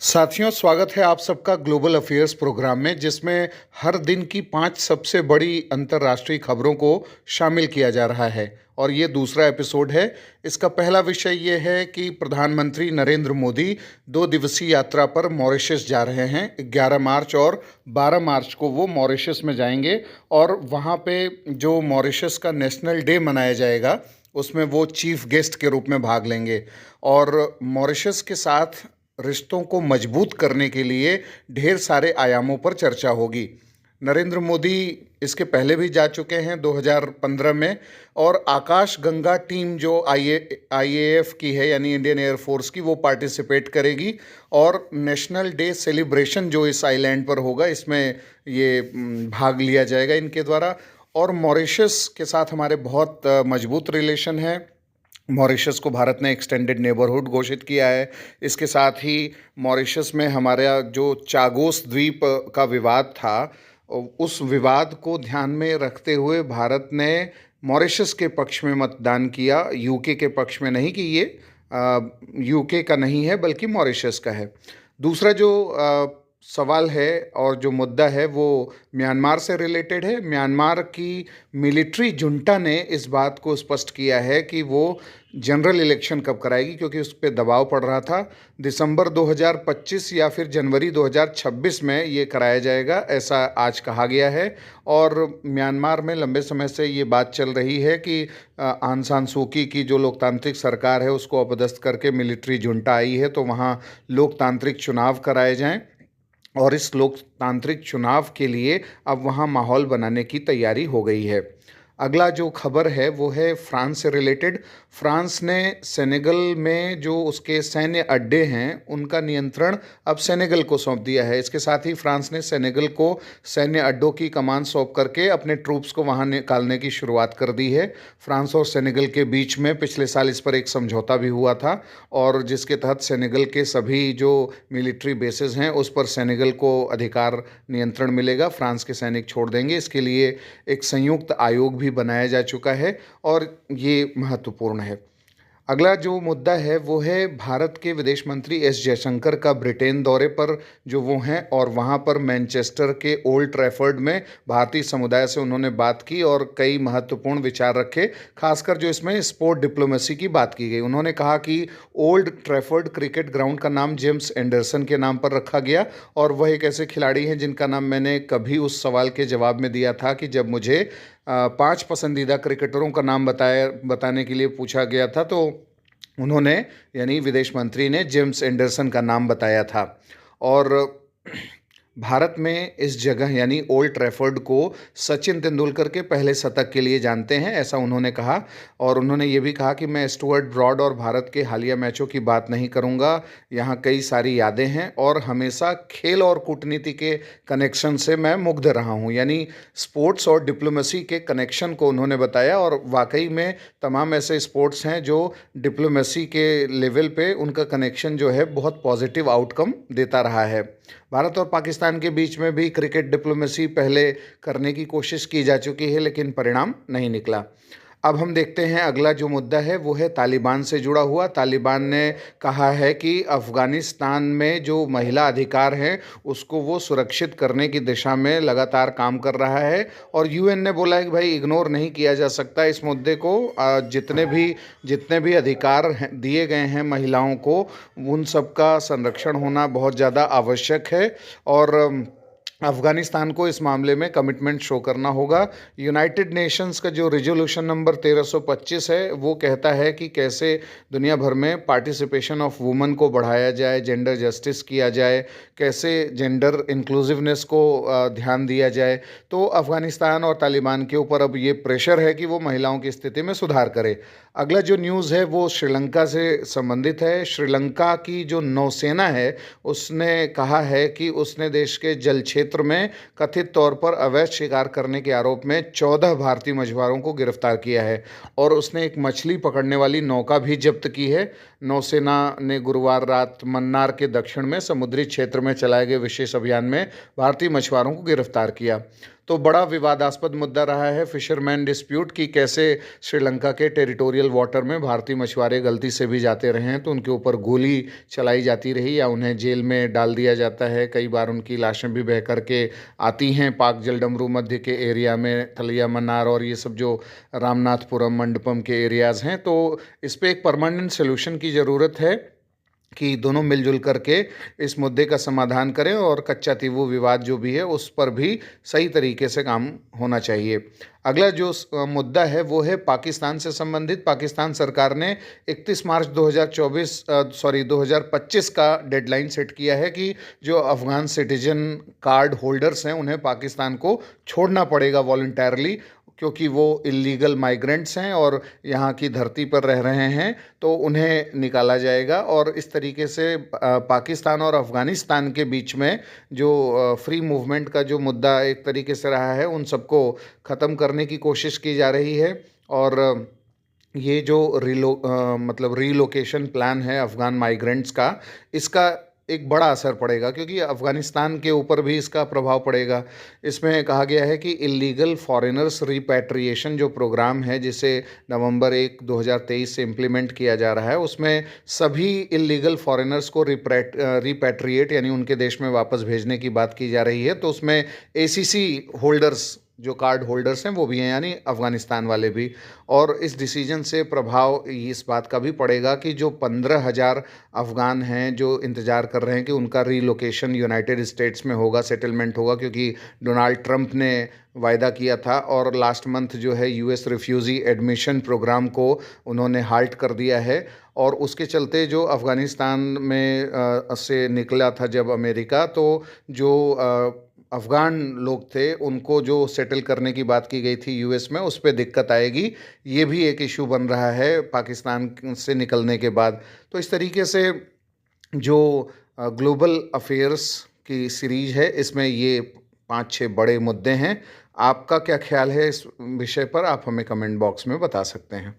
साथियों, स्वागत है आप सबका ग्लोबल अफेयर्स प्रोग्राम में, जिसमें हर दिन की 5 सबसे बड़ी अंतर्राष्ट्रीय खबरों को शामिल किया जा रहा है और ये दूसरा एपिसोड है। इसका पहला विषय ये है कि प्रधानमंत्री नरेंद्र मोदी 2 दिवसीय यात्रा पर मॉरिशस जा रहे हैं। 11 मार्च और 12 मार्च को वो मॉरिशस में जाएंगे और वहाँ पे जो मॉरिशस का नेशनल डे मनाया जाएगा, उसमें वो चीफ गेस्ट के रूप में भाग लेंगे और मॉरिशस के साथ रिश्तों को मजबूत करने के लिए ढेर सारे आयामों पर चर्चा होगी। नरेंद्र मोदी इसके पहले भी जा चुके हैं 2015 में, और आकाश गंगा टीम जो आईएएफ की है, यानी इंडियन एयरफोर्स की, वो पार्टिसिपेट करेगी और नेशनल डे सेलिब्रेशन जो इस आइलैंड पर होगा, इसमें ये भाग लिया जाएगा इनके द्वारा। और मॉरिशस के साथ हमारे बहुत मजबूत रिलेशन है। मॉरिशस को भारत ने एक्सटेंडेड नेबरहुड घोषित किया है। इसके साथ ही मॉरिशस में हमारा जो चागोस द्वीप का विवाद था, उस विवाद को ध्यान में रखते हुए भारत ने मॉरिशस के पक्ष में मतदान किया, यूके के पक्ष में नहीं कि ये यूके का नहीं है बल्कि मॉरिशस का है। दूसरा जो सवाल है और जो मुद्दा है वो म्यांमार से रिलेटेड है। म्यांमार की मिलिट्री जुंटा ने इस बात को स्पष्ट किया है कि वो जनरल इलेक्शन कब कराएगी, क्योंकि उस पर दबाव पड़ रहा था। दिसंबर 2025 या फिर जनवरी 2026 में ये कराया जाएगा, ऐसा आज कहा गया है। और म्यांमार में लंबे समय से ये बात चल रही है कि आंग सान सू की जो लोकतांत्रिक सरकार है उसको अपदस्थ करके मिलिट्री जुंटा आई है, तो वहाँ लोकतांत्रिक चुनाव कराए जाएं और इस लोकतांत्रिक चुनाव के लिए अब वहाँ माहौल बनाने की तैयारी हो गई है। अगला जो खबर है वो है फ्रांस से रिलेटेड। फ्रांस ने सेनेगल में जो उसके सैन्य अड्डे हैं उनका नियंत्रण अब सेनेगल को सौंप दिया है। इसके साथ ही फ्रांस ने सेनेगल को सैन्य अड्डों की कमान सौंप करके अपने ट्रूप्स को वहां निकालने की शुरुआत कर दी है। फ्रांस और सेनेगल के बीच में पिछले साल इस पर एक समझौता भी हुआ था, और जिसके तहत सेनेगल के सभी जो मिलिट्री बेसेस हैं उस पर सेनेगल को अधिकार नियंत्रण मिलेगा, फ्रांस के सैनिक छोड़ देंगे। इसके लिए एक संयुक्त आयोग भी बनाया जा चुका है और ये महत्वपूर्ण है। अगला जो मुद्दा है वो है भारत के विदेश मंत्री एस जयशंकर का ब्रिटेन दौरे पर जो वो हैं, और वहाँ पर मैनचेस्टर के ओल्ड ट्रैफर्ड में भारतीय समुदाय से उन्होंने बात की और कई महत्वपूर्ण विचार रखे, खासकर जो इसमें स्पोर्ट डिप्लोमेसी की बात की गई। उन्होंने कहा कि ओल्ड ट्रैफर्ड क्रिकेट ग्राउंड का नाम जेम्स एंडरसन के नाम पर रखा गया, और वह एक ऐसे खिलाड़ी हैं जिनका नाम मैंने कभी उस सवाल के जवाब में दिया था कि जब मुझे 5 पसंदीदा क्रिकेटरों का नाम बताने के लिए पूछा गया था, तो उन्होंने, यानी विदेश मंत्री ने, जेम्स एंडरसन का नाम बताया था। और भारत में इस जगह यानी ओल्ड ट्रैफर्ड को सचिन तेंदुलकर के पहले शतक के लिए जानते हैं, ऐसा उन्होंने कहा। और उन्होंने ये भी कहा कि मैं स्टुअर्ट ब्रॉड और भारत के हालिया मैचों की बात नहीं करूंगा, यहाँ कई सारी यादें हैं और हमेशा खेल और कूटनीति के कनेक्शन से मैं मुग्ध रहा हूँ। यानी स्पोर्ट्स और डिप्लोमेसी के कनेक्शन को उन्होंने बताया, और वाकई में तमाम ऐसे स्पोर्ट्स हैं जो डिप्लोमेसी के लेवल पे उनका कनेक्शन जो है बहुत पॉजिटिव आउटकम देता रहा है। भारत और पाकिस्तान के बीच में भी क्रिकेट डिप्लोमेसी पहले करने की कोशिश की जा चुकी है, लेकिन परिणाम नहीं निकला। अब हम देखते हैं अगला जो मुद्दा है वो है तालिबान से जुड़ा हुआ। तालिबान ने कहा है कि अफ़गानिस्तान में जो महिला अधिकार हैं उसको वो सुरक्षित करने की दिशा में लगातार काम कर रहा है, और यूएन ने बोला है कि भाई इग्नोर नहीं किया जा सकता इस मुद्दे को। जितने भी अधिकार दिए गए हैं महिलाओं को, उन सब का संरक्षण होना बहुत ज़्यादा आवश्यक है, और अफ़गानिस्तान को इस मामले में कमिटमेंट शो करना होगा। यूनाइटेड नेशंस का जो रिजोल्यूशन नंबर 1325 है वो कहता है कि कैसे दुनिया भर में पार्टिसिपेशन ऑफ वुमेन को बढ़ाया जाए, जेंडर जस्टिस किया जाए, कैसे जेंडर इंक्लूसिवनेस को ध्यान दिया जाए। तो अफ़गानिस्तान और तालिबान के ऊपर अब ये प्रेशर है कि वो महिलाओं की स्थिति में सुधार करे। अगला जो न्यूज़ है वो श्रीलंका से संबंधित है। श्रीलंका की जो नौसेना है उसने कहा है कि उसने देश के जल क्षेत्र में कथित तौर पर अवैध शिकार करने के आरोप में 14 भारतीय मछुआरों को गिरफ्तार किया है, और उसने एक मछली पकड़ने वाली नौका भी जब्त की है। नौसेना ने गुरुवार रात मन्नार के दक्षिण में समुद्री क्षेत्र में चलाए गए विशेष अभियान में भारतीय मछुआरों को गिरफ्तार किया। तो बड़ा विवादास्पद मुद्दा रहा है फिशरमैन डिस्प्यूट कि कैसे श्रीलंका के टेरिटोरियल वाटर में भारतीय मछुआरे गलती से भी जाते रहे हैं तो उनके ऊपर गोली चलाई जाती रही या उन्हें जेल में डाल दिया जाता है। कई बार उनकी लाशें भी बह कर के आती हैं पाक जलडमरू मध्य के एरिया में, थलिया मन्नार और ये सब जो रामनाथपुरम मंडपम के एरियाज़ हैं। तो इस पे एक परमानेंट सोल्यूशन की ज़रूरत है कि दोनों मिलजुल करके इस मुद्दे का समाधान करें और कच्चा तीवू विवाद जो भी है उस पर भी सही तरीके से काम होना चाहिए। अगला जो मुद्दा है वो है पाकिस्तान से संबंधित। पाकिस्तान सरकार ने 31 मार्च 2025 का डेडलाइन सेट किया है कि जो अफ़गान सिटीजन कार्ड होल्डर्स हैं उन्हें पाकिस्तान को छोड़ना पड़ेगा वॉलंटरली, क्योंकि वो इल्लीगल माइग्रेंट्स हैं और यहाँ की धरती पर रह रहे हैं, तो उन्हें निकाला जाएगा। और इस तरीके से पाकिस्तान और अफ़गानिस्तान के बीच में जो फ्री मूवमेंट का जो मुद्दा एक तरीके से रहा है उन सबको ख़त्म करने की कोशिश की जा रही है। और ये जो मतलब रीलोकेशन प्लान है अफ़गान माइग्रेंट्स का, इसका एक बड़ा असर पड़ेगा क्योंकि अफ़गानिस्तान के ऊपर भी इसका प्रभाव पड़ेगा। इसमें कहा गया है कि इल्लीगल फॉरेनर्स रिपैट्रिएशन जो प्रोग्राम है जिसे नवंबर 1 2023 से इम्प्लीमेंट किया जा रहा है, उसमें सभी इल्लीगल फॉरेनर्स को रिपैट्रिएट यानी उनके देश में वापस भेजने की बात की जा रही है। तो उसमें एसीसी होल्डर्स जो कार्ड होल्डर्स हैं वो भी हैं, यानी अफ़गानिस्तान वाले भी। और इस डिसीजन से प्रभाव इस बात का भी पड़ेगा कि जो 15,000 अफ़गान हैं जो इंतज़ार कर रहे हैं कि उनका रीलोकेशन यूनाइटेड स्टेट्स में होगा, सेटलमेंट होगा, क्योंकि डोनाल्ड ट्रंप ने वायदा किया था और लास्ट मंथ जो है यूएस रिफ्यूज़ी एडमिशन प्रोग्राम को उन्होंने हाल्ट कर दिया है। और उसके चलते जो अफ़गानिस्तान में से निकला था जब अमेरिका, तो जो अफ़गान लोग थे उनको जो सेटल करने की बात की गई थी यूएस में, उस पे दिक्कत आएगी। ये भी एक इशू बन रहा है पाकिस्तान से निकलने के बाद। तो इस तरीके से जो ग्लोबल अफेयर्स की सीरीज़ है इसमें ये 5-6 बड़े मुद्दे हैं। आपका क्या ख्याल है इस विषय पर? आप हमें कमेंट बॉक्स में बता सकते हैं।